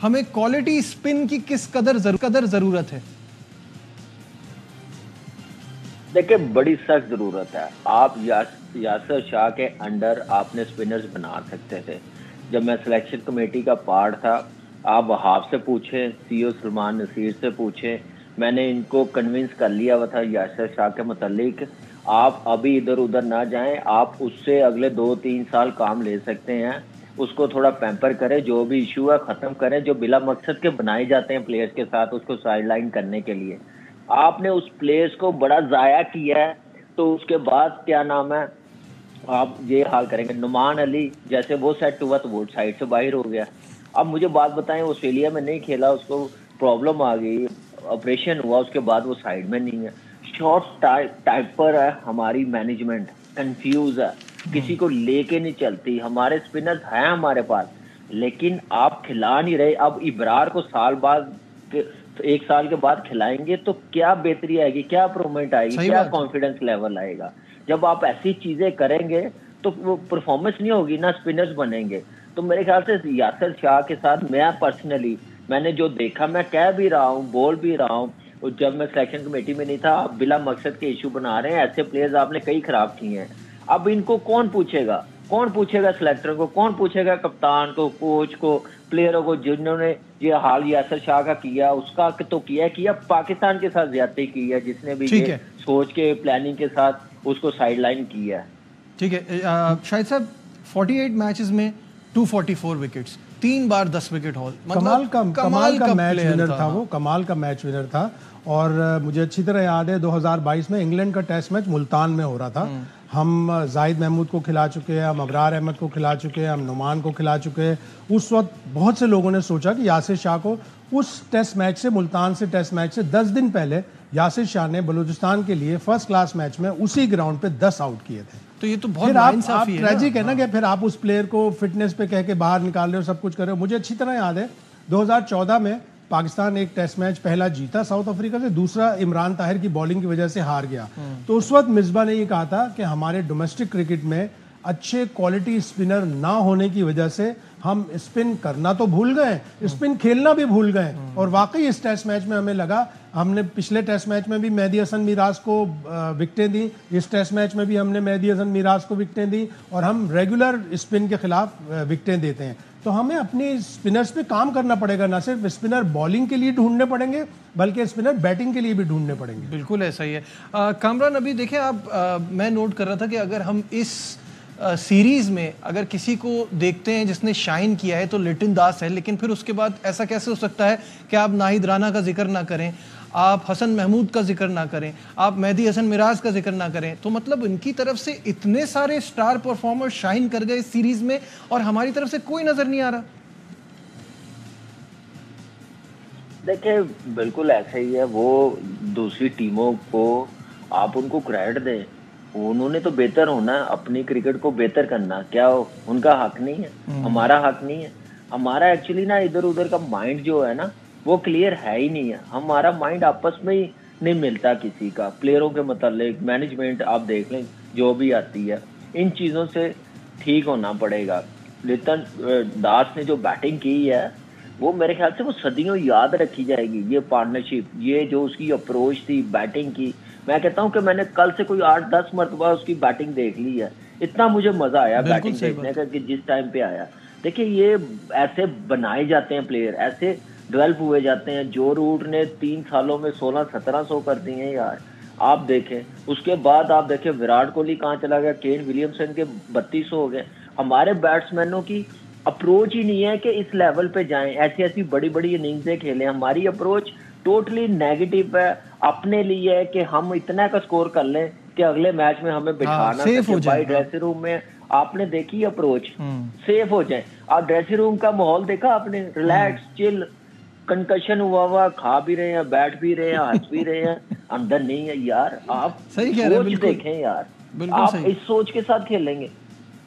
हमें quality spin की किस कदर जरूरत है? देखिए, बड़ी सख्त जरूरत है। आप यासर शाह के अंडर आपने स्पिनर्स बना सकते थे। जब मैं सिलेक्शन कमेटी का पार्ट था, आप वहाब से पूछे, सीओ सलमान नसीर से पूछे, मैंने इनको कन्विंस कर लिया हुआ था यासर शाह के मुतालिक। आप अभी इधर उधर ना जाएं, आप उससे अगले 2-3 साल काम ले सकते हैं। उसको थोड़ा पैम्पर करें, जो भी इशू है खत्म करें, जो बिला मकसद के बनाए जाते हैं प्लेयर्स के साथ उसको साइडलाइन करने के लिए। आपने उस प्लेयर्स को बड़ा जाया किया है, तो उसके बाद क्या नाम है, आप ये हाल करेंगे। नुमान अली जैसे वो सेट हुआ तो वो साइड से बाहर हो गया। अब मुझे बात बताएं, ऑस्ट्रेलिया में नहीं खेला, उसको प्रॉब्लम आ गई, ऑपरेशन हुआ, उसके बाद वो साइड में नहीं है। शॉर्ट टाइप पर है, हमारी मैनेजमेंट कंफ्यूज है, किसी को लेके नहीं चलती। हमारे स्पिनर्स हैं हमारे पास, लेकिन आप खिला नहीं रहे। अब इब्रार को साल बाद तो 1 साल के बाद खिलाएंगे तो क्या बेहतरी आएगी, क्या इंप्रूवमेंट आएगी, क्या कॉन्फिडेंस लेवल आएगा? जब आप ऐसी चीजें करेंगे तो वो परफॉर्मेंस नहीं होगी ना, स्पिनर्स बनेंगे। तो मेरे ख्याल से यासर शाह के साथ मैं पर्सनली, मैंने जो देखा, मैं कह भी रहा हूँ, बोल भी रहा हूँ, जब मैं सिलेक्शन कमेटी में नहीं था, आप बिला मकसद के इशू बना रहे हैं। ऐसे प्लेयर्स आपने कई खराब किए हैं। अब इनको कौन पूछेगा? कौन पूछेगा सिलेक्टर को? कौन पूछेगा कप्तान को, कोच को, प्लेयरों को? जिन्होंने ये हाल यासर शाह का किया, उसका तो किया पाकिस्तान के साथ ज्यादती की है, जिसने भी ये सोच के प्लानिंग के साथ उसको साइडलाइन किया है। ठीक है शाहिद साहब, 48 मैचेस में 244 विकेट्स, 3 बार 10 विकेट हॉल, कमाल का मैच विनर था वो, कमाल का मैच विनर था। और मुझे अच्छी तरह याद है 2022 में इंग्लैंड का टेस्ट मैच मुल्तान में हो रहा था। हम जाहिद महमूद को खिला चुके हैं, हम अबरार अहमद को खिला चुके हैं, हम नुमान को खिला चुके हैं। उस वक्त बहुत से लोगों ने सोचा कि यासिर शाह को उस टेस्ट मैच से, मुल्तान से टेस्ट मैच से 10 दिन पहले यासिर शाह ने बलूचिस्तान के लिए फर्स्ट क्लास मैच में उसी ग्राउंड पे 10 आउट किए थे। तो ये तो बहुत नाइंसाफी है, ट्रेजिक है ना कि फिर आप उस प्लेयर को फिटनेस पे कह के बाहर निकाल रहे हो, सब कुछ कर रहे हो। मुझे अच्छी तरह याद है 2014 में पाकिस्तान एक टेस्ट मैच पहला जीता साउथ अफ्रीका से, दूसरा इमरान ताहिर की बॉलिंग की वजह से हार गया। तो उस वक्त मिसबा ने ये कहा था कि हमारे डोमेस्टिक क्रिकेट में अच्छे क्वालिटी स्पिनर ना होने की वजह से हम स्पिन करना तो भूल गए, स्पिन खेलना भी भूल गए। और वाकई इस टेस्ट मैच में हमें लगा, हमने पिछले टेस्ट मैच में भी मेहदी हसन मिराज को विकेटें दी, इस टेस्ट मैच में भी हमने मेहदी हसन मिराज को विकेटें दी, और हम रेगुलर स्पिन के खिलाफ विकेटें देते हैं। तो हमें अपनी स्पिनर्स पे काम करना पड़ेगा, ना सिर्फ स्पिनर बॉलिंग के लिए ढूंढने पड़ेंगे बल्कि स्पिनर बैटिंग के लिए भी ढूंढने पड़ेंगे। बिल्कुल ऐसा ही है। कामरान, अभी देखें आप, मैं नोट कर रहा था कि अगर हम इस सीरीज में अगर किसी को देखते हैं जिसने शाइन किया है तो लिटिन दास है, लेकिन फिर उसके बाद ऐसा कैसे हो सकता है कि आप नाहिद राना का जिक्र ना करें, आप हसन महमूद का जिक्र ना करें, आप मेहदी हसन मिराज का जिक्र ना करें? तो मतलब इनकी तरफ से इतने सारे स्टार परफॉर्मर शाइन कर गए इस सीरीज में और हमारी तरफ से कोई नजर नहीं आ रहा। देखिए, बिल्कुल ऐसा ही है। वो दूसरी टीमों को आप उनको क्रेडिट दें, उन्होंने तो बेहतर होना, अपनी क्रिकेट को बेहतर करना, क्या उनका हक नहीं है? हमारा हक नहीं है? हमारा एक्चुअली ना इधर उधर का माइंड जो है ना, वो क्लियर है ही नहीं है। हमारा माइंड आपस में ही नहीं मिलता किसी का, प्लेयरों के मतलब मैनेजमेंट आप देख लें जो भी आती है, इन चीजों से ठीक होना पड़ेगा। लिटन दास ने जो बैटिंग की है, वो मेरे ख्याल से वो सदियों याद रखी जाएगी। ये पार्टनरशिप, ये जो उसकी अप्रोच थी बैटिंग की, मैं कहता हूं कि मैंने कल से कोई 8-10 मरतबा उसकी बैटिंग देख ली है। इतना मुझे मजा आया बैटिंग देखने का कि जिस टाइम पे आया। देखिए, ये ऐसे बनाए जाते हैं प्लेयर, ऐसे डेवलप हुए जाते हैं। जो रूट ने 3 सालों में 1600-1700 कर दिए हैं यार, आप देखें। उसके बाद आप देखें विराट कोहली कहाँ चला गया, केन विलियमसन के 3200 हो गए। हमारे बैट्समैनों की अप्रोच ही नहीं है कि इस लेवल पे जाएं, ऐसी ऐसी बड़ी बड़ी इनिंग्सें खेलें। हमारी अप्रोच टोटली नेगेटिव है, अपने लिए है कि हम इतना का स्कोर कर लें कि अगले मैच में हमें बिठाना सके भाई ड्रेसिंग रूम में। आपने देखी अप्रोच, सेफ हो जाए। आप ड्रेसिंग रूम का माहौल देखा आपने, रिलैक्स चिल, कंकशन हुआ खा भी रहे हैं, बैठ भी रहे हैं, हंस भी रहे हैं, अंदर नहीं है यार। आप सोच देखें यार, आप इस सोच के साथ खेलेंगे,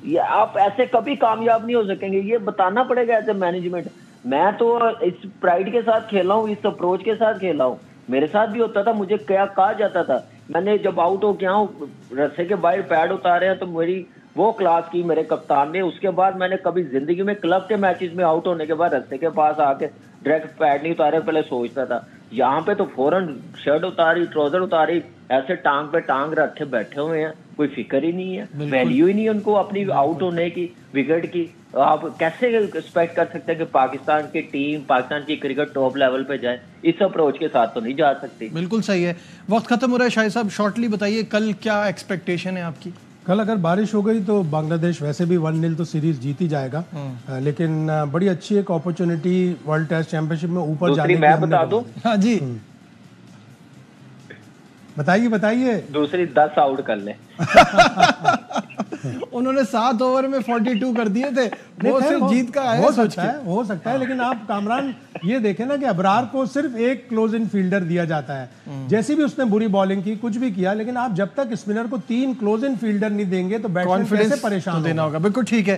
ये आप ऐसे कभी कामयाब नहीं हो सकेंगे। ये बताना पड़ेगा एज ए मैनेजमेंट। मैं तो इस प्राइड के साथ खेला हूँ, इस अप्रोच के साथ खेला हूँ। मेरे साथ भी होता था, मुझे क्या कहा जाता था, मैंने जब आउट हो गया हूँ, रस्से के बाहर पैड उतारे हैं तो मेरी वो क्लास की मेरे कप्तान ने। उसके बाद मैंने कभी जिंदगी में क्लब के मैचेस में आउट होने के बाद रस्ते के पास आके डायरेक्ट पैड नहीं उतारे, पहले सोचता था। यहाँ पे तो फौरन शर्ट उतारी, ट्राउजर उतारी, ऐसे टांग पे टांग रखे बैठे हुए हैं, कोई फिक्र ही नहीं है, वैल्यू ही नहीं है उनको अपनी आउट होने की, विकेट की। आप कैसे एक्सपेक्ट कर सकते हैं कि पाकिस्तान की टीम, पाकिस्तान की क्रिकेट टॉप लेवल पे जाए? इस अप्रोच के साथ तो नहीं जा सकती। बिल्कुल सही है। वक्त खत्म हो रहा है शाहिद साहब, शॉर्टली बताइए कल क्या एक्सपेक्टेशन है आपकी? कल अगर बारिश हो गई तो बांग्लादेश वैसे भी 1-0 तो सीरीज जीत ही जाएगा, लेकिन बड़ी अच्छी एक अपॉर्चुनिटी वर्ल्ड टेस्ट चैंपियनशिप में ऊपर जाने की। मैं बता दूं? हाँ जी, बताइए बताइए। दूसरी 10 आउट कर ले। उन्होंने 7 ओवर में 42 कर दिए थे, वो सिर्फ जीत का आया। हो सकता है, लेकिन आप कामरान ये देखें ना कि अबरार को सिर्फ एक क्लोज इन फील्डर दिया जाता है। जैसी भी उसने बुरी बॉलिंग की, कुछ भी किया, लेकिन आप जब तक स्पिनर को 3 क्लोज इन फील्डर नहीं देंगे तो बैट्समैन कैसे परेशान देना होगा। बिल्कुल ठीक है।